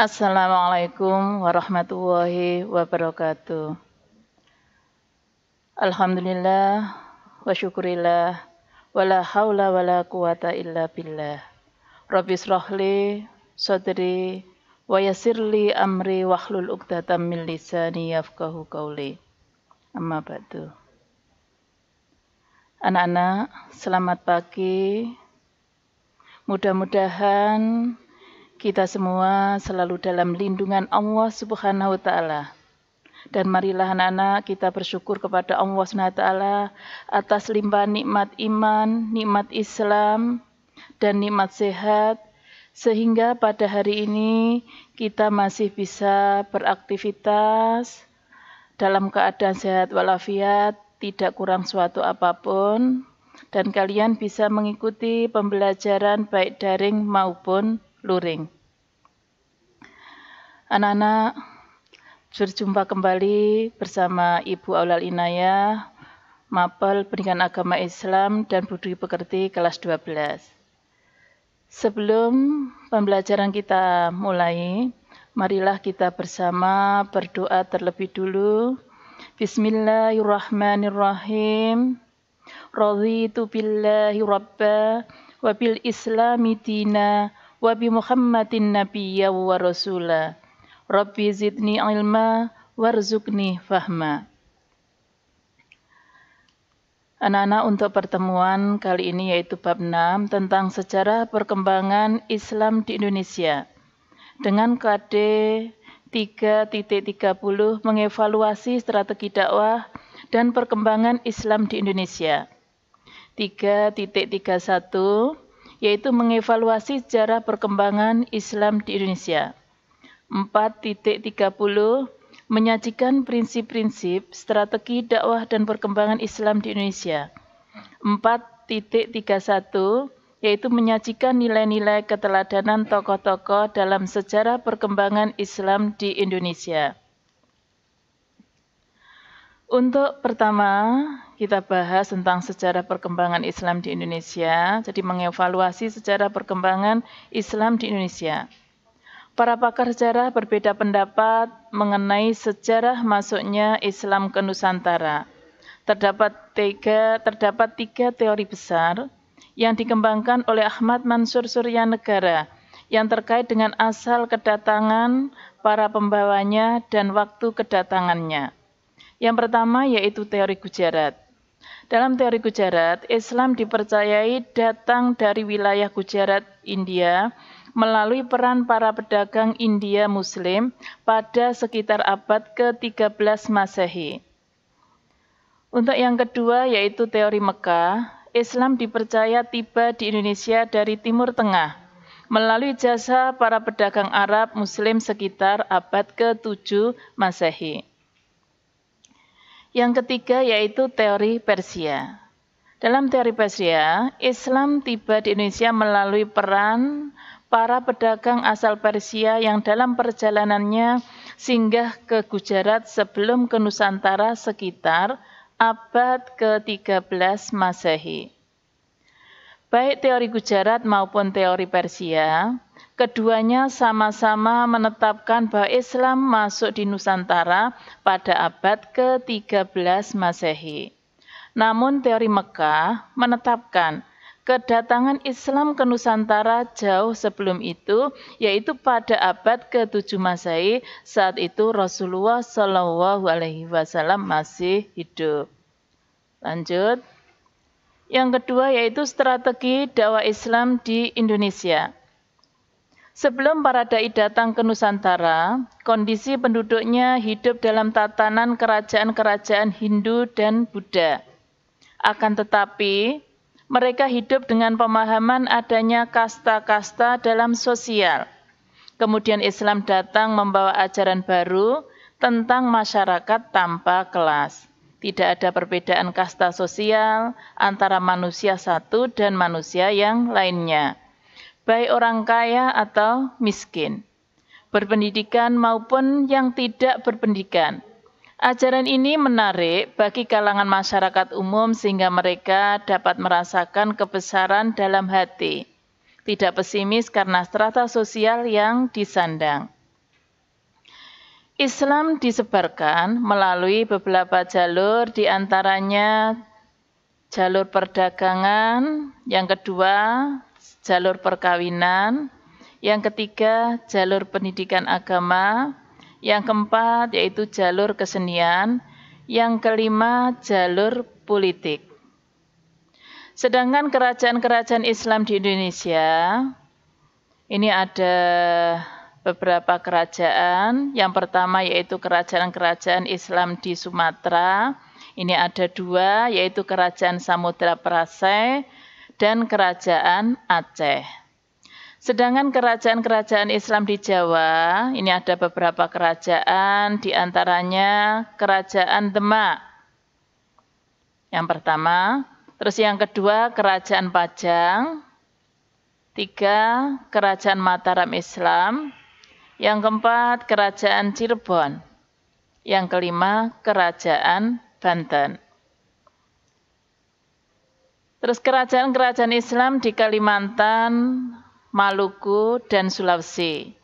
Assalamualaikum warahmatullahi wabarakatuh. Alhamdulillah wa syukurillah wa la haula wa la quwata illa billah. Rabbi shrahli sadri wa yassirli amri wahlul 'uqdatam min lisani yafqahu qawli. Amma ba'du. Anak-anak, selamat pagi. Mudah-mudahan kita semua selalu dalam lindungan Allah Subhanahu wa taala. Dan marilah anak-anak kita bersyukur kepada Allah SWT atas limpahan nikmat iman, nikmat Islam, dan nikmat sehat, sehingga pada hari ini kita masih bisa beraktivitas dalam keadaan sehat walafiat, tidak kurang suatu apapun, dan kalian bisa mengikuti pembelajaran baik daring maupun luring. Anak-anak, berjumpa kembali bersama Ibu Aulal Inayah, Mapel Pendidikan Agama Islam dan Budi Pekerti kelas 12. Sebelum pembelajaran kita mulai, marilah kita bersama berdoa terlebih dulu. Bismillahirrahmanirrahim. Raditu billahi rabba wa bil islami dina wa bi Muhammadin nabiyya wa rasula. Rabbi zidni ilma warzuqni fahma. Anak-anak, untuk pertemuan kali ini yaitu bab 6 tentang sejarah perkembangan Islam di Indonesia. Dengan KD 3.30 mengevaluasi strategi dakwah dan perkembangan Islam di Indonesia. 3.31 yaitu mengevaluasi sejarah perkembangan Islam di Indonesia. 4.30 menyajikan prinsip-prinsip strategi dakwah dan perkembangan Islam di Indonesia. 4.31 yaitu menyajikan nilai-nilai keteladanan tokoh-tokoh dalam sejarah perkembangan Islam di Indonesia. Untuk pertama, kita bahas tentang sejarah perkembangan Islam di Indonesia, jadi mengevaluasi sejarah perkembangan Islam di Indonesia. Para pakar sejarah berbeda pendapat mengenai sejarah masuknya Islam ke Nusantara. Terdapat tiga teori besar yang dikembangkan oleh Ahmad Mansur Suryanegara yang terkait dengan asal kedatangan para pembawanya dan waktu kedatangannya. Yang pertama yaitu teori Gujarat. Dalam teori Gujarat, Islam dipercayai datang dari wilayah Gujarat, India, melalui peran para pedagang India Muslim pada sekitar abad ke-13 Masehi. Untuk yang kedua yaitu teori Mekah, Islam dipercaya tiba di Indonesia dari Timur Tengah melalui jasa para pedagang Arab Muslim sekitar abad ke-7 Masehi. Yang ketiga yaitu teori Persia. Dalam teori Persia, Islam tiba di Indonesia melalui peran para pedagang asal Persia yang dalam perjalanannya singgah ke Gujarat sebelum ke Nusantara sekitar abad ke-13 Masehi. Baik teori Gujarat maupun teori Persia, keduanya sama-sama menetapkan bahwa Islam masuk di Nusantara pada abad ke-13 Masehi. Namun teori Mekah menetapkan kedatangan Islam ke Nusantara jauh sebelum itu, yaitu pada abad ke-7 Masehi, saat itu Rasulullah SAW masih hidup. Lanjut. Yang kedua yaitu strategi dakwah Islam di Indonesia. Sebelum para dai datang ke Nusantara, kondisi penduduknya hidup dalam tatanan kerajaan-kerajaan Hindu dan Buddha. Akan tetapi, mereka hidup dengan pemahaman adanya kasta-kasta dalam sosial. Kemudian Islam datang membawa ajaran baru tentang masyarakat tanpa kelas. Tidak ada perbedaan kasta sosial antara manusia satu dan manusia yang lainnya, baik orang kaya atau miskin, berpendidikan maupun yang tidak berpendidikan. Ajaran ini menarik bagi kalangan masyarakat umum sehingga mereka dapat merasakan kebesaran dalam hati, tidak pesimis karena strata sosial yang disandang. Islam disebarkan melalui beberapa jalur, di antaranya jalur perdagangan, yang kedua jalur perkawinan, yang ketiga jalur pendidikan agama, yang keempat yaitu jalur kesenian, yang kelima jalur politik. Sedangkan kerajaan-kerajaan Islam di Indonesia, ini ada beberapa kerajaan. Yang pertama yaitu kerajaan-kerajaan Islam di Sumatera. Ini ada dua, yaitu Kerajaan Samudra Prasai dan Kerajaan Aceh. Sedangkan kerajaan-kerajaan Islam di Jawa, ini ada beberapa kerajaan, di antaranya Kerajaan Demak. Yang pertama, terus yang kedua Kerajaan Pajang, tiga Kerajaan Mataram Islam, yang keempat Kerajaan Cirebon, yang kelima Kerajaan Banten. Terus kerajaan-kerajaan Islam di Kalimantan, Maluku, dan Sulawesi.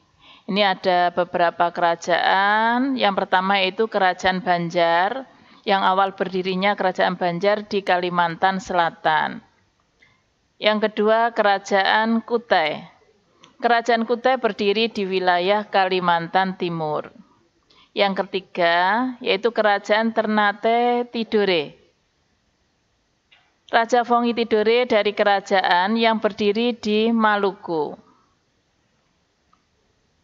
Ini ada beberapa kerajaan. Yang pertama yaitu Kerajaan Banjar, yang awal berdirinya Kerajaan Banjar di Kalimantan Selatan. Yang kedua Kerajaan Kutai. Kerajaan Kutai berdiri di wilayah Kalimantan Timur. Yang ketiga yaitu Kerajaan Ternate Tidore. Raja Fongi Tidore dari kerajaan yang berdiri di Maluku.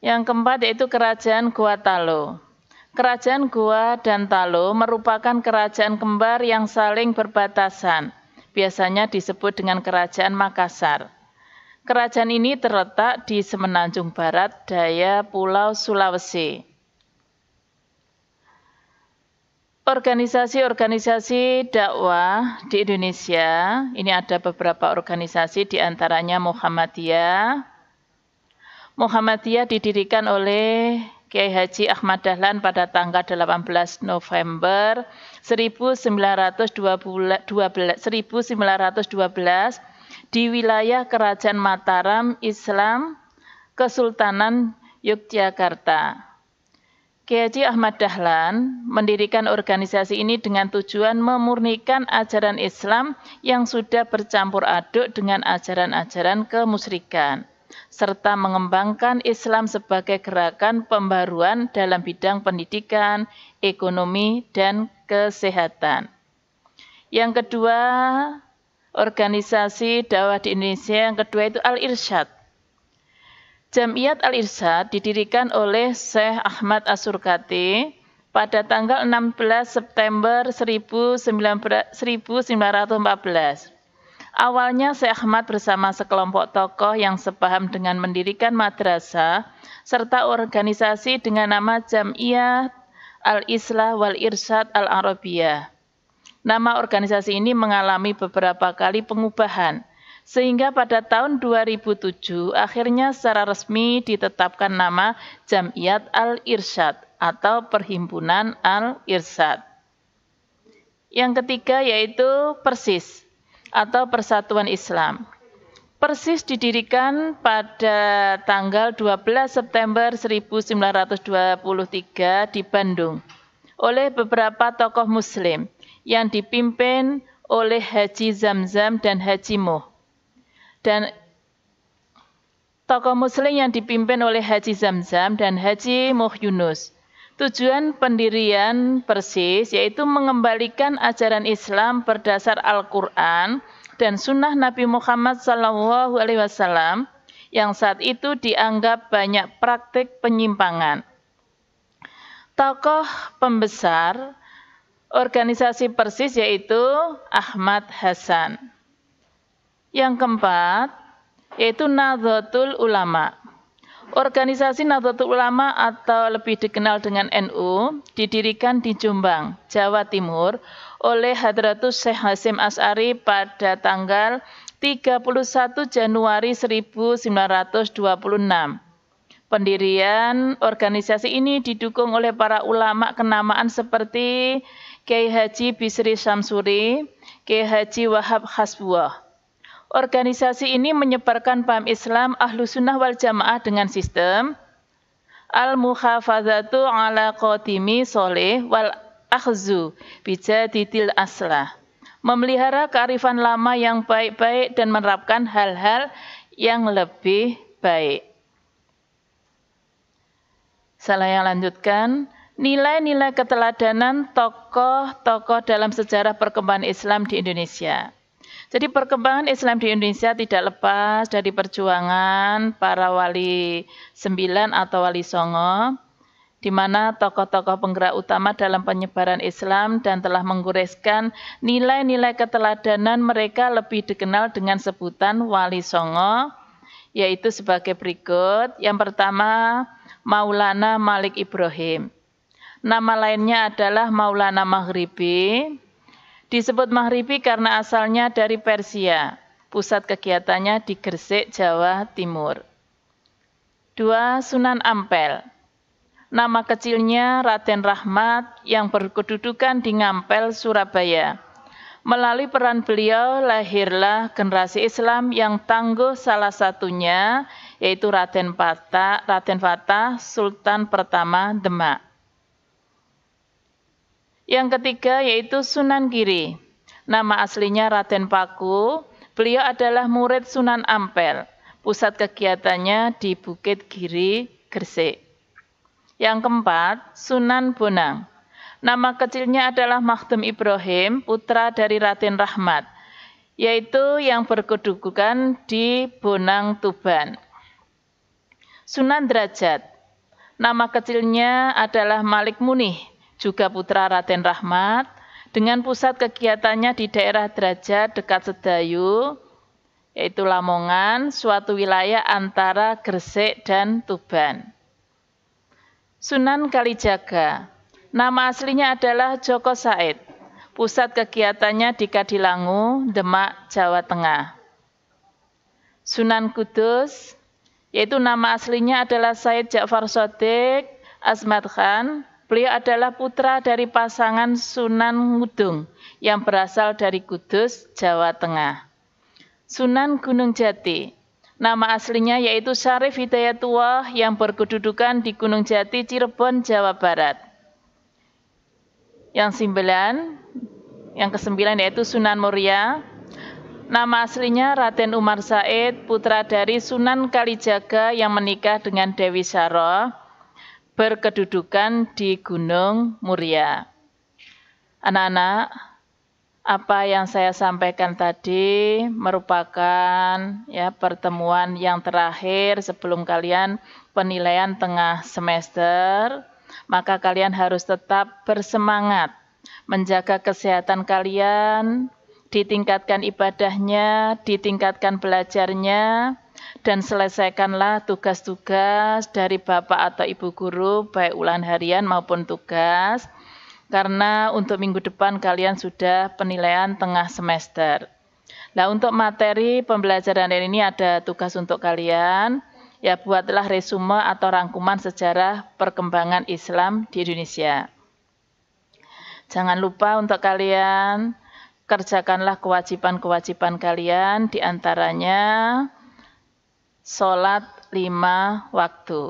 Yang keempat yaitu Kerajaan Goa Talo. Kerajaan Goa dan Talo merupakan kerajaan kembar yang saling berbatasan. Biasanya disebut dengan Kerajaan Makassar. Kerajaan ini terletak di semenanjung barat daya Pulau Sulawesi. Organisasi-organisasi dakwah di Indonesia, ini ada beberapa organisasi, di antaranya Muhammadiyah. Muhammadiyah didirikan oleh Kiai Haji Ahmad Dahlan pada tanggal 18 November 1912 di wilayah Kerajaan Mataram Islam, Kesultanan Yogyakarta. Kiai Haji Ahmad Dahlan mendirikan organisasi ini dengan tujuan memurnikan ajaran Islam yang sudah bercampur aduk dengan ajaran-ajaran kemusyrikan, serta mengembangkan Islam sebagai gerakan pembaruan dalam bidang pendidikan, ekonomi, dan kesehatan. Yang kedua, organisasi dakwah di Indonesia yang kedua itu Al-Irsyad. Jamiyat Al-Irsyad didirikan oleh Syekh Ahmad As-Surkati pada tanggal 16 September 1914. Awalnya Syekh Ahmad bersama sekelompok tokoh yang sepaham dengan mendirikan madrasah serta organisasi dengan nama Jamiyah Al-Islah wal Irsyad Al-Arabiyah. Nama organisasi ini mengalami beberapa kali pengubahan, sehingga pada tahun 2007 akhirnya secara resmi ditetapkan nama Jamiyat Al-Irsyad atau Perhimpunan Al-Irsyad. Yang ketiga yaitu Persis atau Persatuan Islam. Persis didirikan pada tanggal 12 September 1923 di Bandung oleh beberapa tokoh muslim yang dipimpin oleh Haji Zamzam dan Haji Muh. Dan tokoh muslim yang dipimpin oleh Haji Zamzam dan Haji Muh Yunus. Tujuan pendirian Persis yaitu mengembalikan ajaran Islam berdasar Al-Quran dan sunnah Nabi Muhammad SAW yang saat itu dianggap banyak praktik penyimpangan. Tokoh pembesar organisasi Persis yaitu Ahmad Hasan. Yang keempat, yaitu Nahdlatul Ulama. Organisasi Nahdlatul Ulama atau lebih dikenal dengan NU didirikan di Jombang, Jawa Timur oleh Hadratus Syekh Hasyim Asy'ari pada tanggal 31 Januari 1926. Pendirian organisasi ini didukung oleh para ulama kenamaan seperti Kiai Haji Bisri Syamsuri, Kiai Haji Wahab Hasbuah. Organisasi ini menyebarkan paham Islam Ahlus Sunnah wal Jamaah dengan sistem al-muhafadzatu ala qadimi sholih wal akhzu bijadidil aslah. Memelihara kearifan lama yang baik-baik dan menerapkan hal-hal yang lebih baik. Saya lanjutkan. Nilai-nilai keteladanan tokoh-tokoh dalam sejarah perkembangan Islam di Indonesia. Jadi perkembangan Islam di Indonesia tidak lepas dari perjuangan para wali 9 atau wali songo, di mana tokoh-tokoh penggerak utama dalam penyebaran Islam dan telah menggoreskan nilai-nilai keteladanan mereka lebih dikenal dengan sebutan wali songo, yaitu sebagai berikut. Yang pertama, Maulana Malik Ibrahim. Nama lainnya adalah Maulana Maghribi. Disebut Maghribi karena asalnya dari Persia. Pusat kegiatannya di Gresik, Jawa Timur. 2. Sunan Ampel. Nama kecilnya Raden Rahmat yang berkedudukan di Ngampel, Surabaya. Melalui peran beliau lahirlah generasi Islam yang tangguh, salah satunya yaitu Raden Fatah, Sultan pertama Demak. Yang ketiga yaitu Sunan Giri. Nama aslinya Raden Paku. Beliau adalah murid Sunan Ampel. Pusat kegiatannya di Bukit Giri, Gresik. Yang keempat, Sunan Bonang. Nama kecilnya adalah Makhdum Ibrahim, putra dari Raden Rahmat, yaitu yang berkedudukan di Bonang, Tuban. Sunan Derajat. Nama kecilnya adalah Malik Munih, juga putra Raden Rahmat, dengan pusat kegiatannya di daerah Derajat dekat Sedayu, yaitu Lamongan, suatu wilayah antara Gresik dan Tuban. Sunan Kalijaga. Nama aslinya adalah Joko Said. Pusat kegiatannya di Kadilangu, Demak, Jawa Tengah. Sunan Kudus, yaitu nama aslinya adalah Said Ja'far Shodiq Asmad Khan. Beliau adalah putra dari pasangan Sunan Ngudung yang berasal dari Kudus, Jawa Tengah. Sunan Gunung Jati. Nama aslinya yaitu Syarif Hidayatullah yang berkedudukan di Gunung Jati, Cirebon, Jawa Barat. Yang kesembilan yaitu Sunan Muria. Nama aslinya Raden Umar Said, putra dari Sunan Kalijaga yang menikah dengan Dewi Syarah, berkedudukan di Gunung Muria. Anak-anak, apa yang saya sampaikan tadi merupakan pertemuan yang terakhir sebelum kalian penilaian tengah semester. Maka kalian harus tetap bersemangat menjaga kesehatan kalian, ditingkatkan ibadahnya, ditingkatkan belajarnya, dan selesaikanlah tugas-tugas dari Bapak atau Ibu Guru, baik ulangan harian maupun tugas, karena untuk minggu depan kalian sudah penilaian tengah semester. Nah, untuk materi pembelajaran ini ada tugas untuk kalian, buatlah resume atau rangkuman sejarah perkembangan Islam di Indonesia. Jangan lupa untuk kalian kerjakanlah kewajiban-kewajiban kalian, diantaranya sholat 5 waktu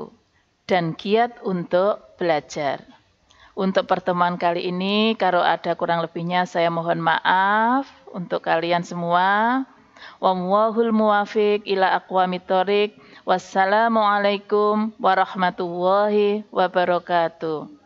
dan giat untuk belajar. Untuk pertemuan kali ini, kalau ada kurang lebihnya saya mohon maaf untuk kalian semua. Wallahul muwafiq ila aqwamit thoriq. Wassalamualaikum warahmatullahi wabarakatuh.